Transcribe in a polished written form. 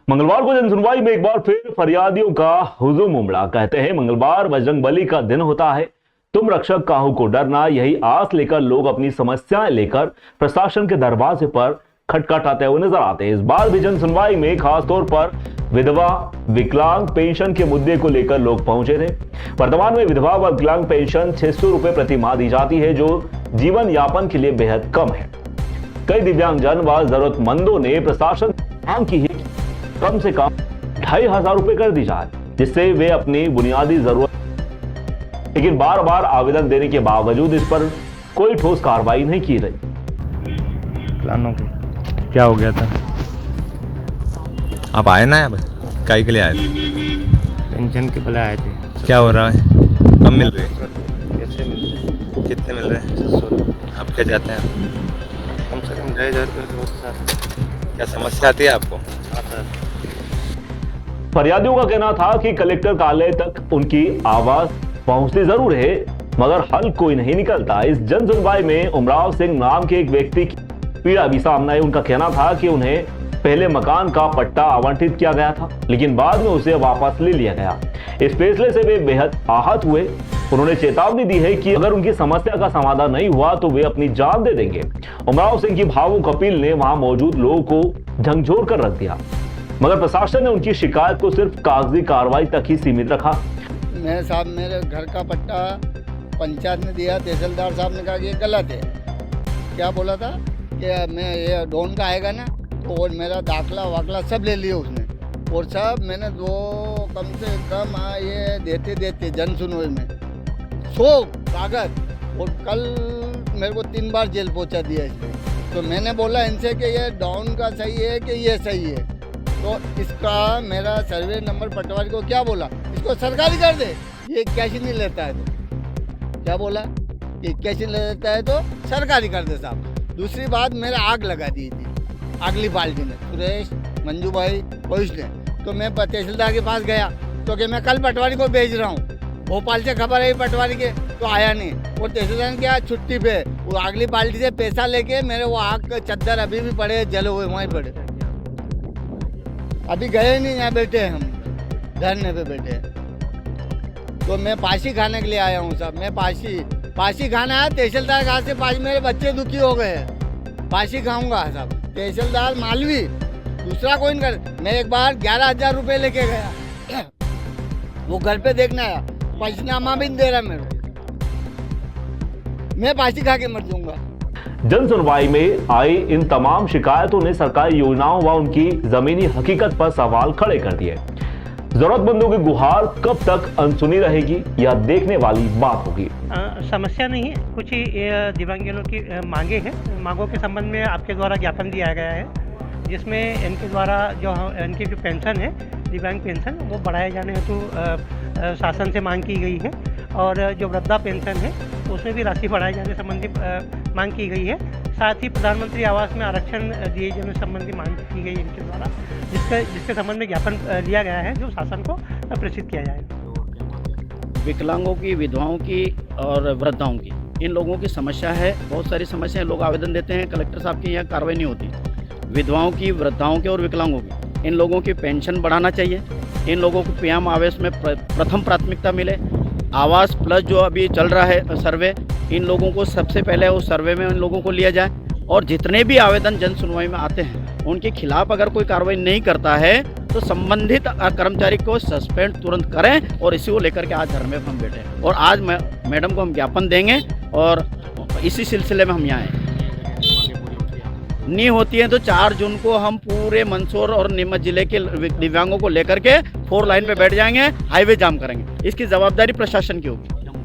मंगलवार को जनसुनवाई में एक बार फिर फरियादियों का हुजूम उमड़ा। कहते हैं मंगलवार बजरंगबली का दिन होता है, तुम रक्षक काहू को डरना। यही आस लेकर लोग अपनी समस्याएं लेकर प्रशासन के दरवाजे पर खटखटाते हुए नजर आते हैं। इस बार भी जनसुनवाई में खासतौर पर विधवा विकलांग पेंशन के मुद्दे को लेकर लोग पहुंचे थे। वर्तमान में विधवा व विकलांग पेंशन 600 रुपए प्रति माह दी जाती है, जो जीवन यापन के लिए बेहद कम है। कई दिव्यांगजन व जरूरतमंदों ने प्रशासन मांग की है कम से कम 2500 रुपए कर दी जाए, जिससे वे अपनी बुनियादी जरूरत, लेकिन बार बार आवेदन देने के बावजूद इस पर कोई ठोस कार्रवाई नहीं की रही। क्या हो गया था? आप आए ना अब काहे के लिए आए थे? पेंशन के भले आए थे। क्या हो रहा है? कब मिल रहे हैं? कैसे मिल रहे? कितने मिल रहे हैं? 600। आप क्या चाहते हैं? कम से कम 2000 रुपये। क्या समस्या आती है आपको? हाँ सर। फरियादियों का कहना था कि कलेक्टर कार्यालय तक उनकी आवाज पहुंचती जरूर है, मगर हल कोई नहीं निकलता। इस जन सुनवाई में उमराव सिंह नाम के एक व्यक्ति की पीड़ा भी सामने आई। उनका कहना था कि उन्हें पहले मकान का पट्टा आवंटित किया गया था, लेकिन बाद में उसे वापस ले लिया गया। इस फैसले से वे बेहद आहत हुए। उन्होंने चेतावनी दी है कि अगर उनकी समस्या का समाधान नहीं हुआ तो वे अपनी जान दे देंगे। उमराव सिंह की भावुक अपील ने वहां मौजूद लोगों को झंझोर कर रख दिया, मगर प्रशासन ने उनकी शिकायत को सिर्फ कागजी कार्रवाई तक ही सीमित रखा। मैं साहब, मेरे घर का पट्टा पंचायत ने दिया, तहसीलदार साहब ने कहा कि ये गलत है। क्या बोला था कि मैं ये डोन का आएगा ना, तो और मेरा दाखला वाखला सब ले लिया उसने, और सब मैंने दो कम से कम ये देते जन सुनवाई में 100 कागज, और कल मेरे को 3 बार जेल पहुंचा दिया इसने। तो मैंने बोला इनसे कि ये डाउन का सही है कि ये सही है, तो इसका मेरा सर्वे नंबर पटवारी को क्या बोला, इसको सरकारी कर दे, ये 81 नहीं लेता है। तो क्या बोला, 81 ले लेता है तो सरकारी कर दे साहब। दूसरी बात, मेरे आग लगा दी थी अगली पार्टी ने, सुरेश मंजू भाई कोश ने। तो मैं तहसीलदार के पास गया तो कि मैं कल पटवारी को भेज रहा हूँ, भोपाल से खबर आई पटवारी के, तो आया नहीं। और तहसीलदार ने क्या छुट्टी पे, वो अगली पार्टी से पैसा लेके मेरे वो आग के चद्दर अभी भी पड़े, जले हुए वहीं पड़े, अभी गए नहीं, यहाँ बैठे हम धरने पे बैठे हैं। तो मैं पासी खाने के लिए आया हूँ साहब। मैं पासी खाना आया, तहसीलदार कहा से पासी, मेरे बच्चे दुखी हो गए हैं, पासी खाऊंगा साहब। तहसीलदार मालवी, दूसरा कोई नहीं कर। मैं एक बार 11,000 रुपये लेके गया, वो घर पे देखना आया, पंचनामा भी नहीं दे रहा मेरे को। मैं पासी खा के मर जाऊंगा। जन सुनवाई में आई इन तमाम शिकायतों ने सरकारी योजनाओं व उनकी जमीनी हकीकत पर सवाल खड़े कर दिए। जरूरतमंदों की गुहार कब तक अनसुनी रहेगी, यह देखने वाली बात होगी। समस्या नहीं है, कुछ ही दिव्यांगजनों की मांगे हैं। मांगों के संबंध में आपके द्वारा ज्ञापन दिया गया है, जिसमें इनके द्वारा जो इनकी जो पेंशन है, दिव्यांग पेंशन, वो बढ़ाए जाने हेतु शासन से मांग की गई है। और जो वृद्धा पेंशन है उसमें भी राशि बढ़ाए जाने संबंधी मांग की गई है। साथ ही प्रधानमंत्री आवास में आरक्षण दिए जाने संबंधी मांग की गई इनके द्वारा, जिसके संबंध में ज्ञापन लिया गया है, जो शासन को प्रेषित किया जाएगा। विकलांगों की, विधवाओं की और वृद्धाओं की, इन लोगों की समस्या है, बहुत सारी समस्याएं। लोग आवेदन देते हैं, कलेक्टर साहब की यहाँ कार्रवाई नहीं होती। विधवाओं की, वृद्धाओं की और विकलांगों की, इन लोगों की पेंशन बढ़ाना चाहिए। इन लोगों को पीएम आवास में प्रथम प्राथमिकता मिले। आवास प्लस जो अभी चल रहा है सर्वे, इन लोगों को सबसे पहले उस सर्वे में इन लोगों को लिया जाए। और जितने भी आवेदन जन सुनवाई में आते हैं, उनके खिलाफ अगर कोई कार्रवाई नहीं करता है तो संबंधित कर्मचारी को सस्पेंड तुरंत करें। और इसी को लेकर के आज धरने पर हम बैठे हैं, और आज मैडम को हम ज्ञापन देंगे, और इसी सिलसिले में हम यहाँ आए। नहीं होती है तो 4 जून को हम पूरे मंदसौर और नीमच जिले के दिव्यांगों को लेकर के 4 लाइन पे बैठ जाएंगे, हाईवे जाम करेंगे। इसकी जवाबदारी प्रशासन की होगी।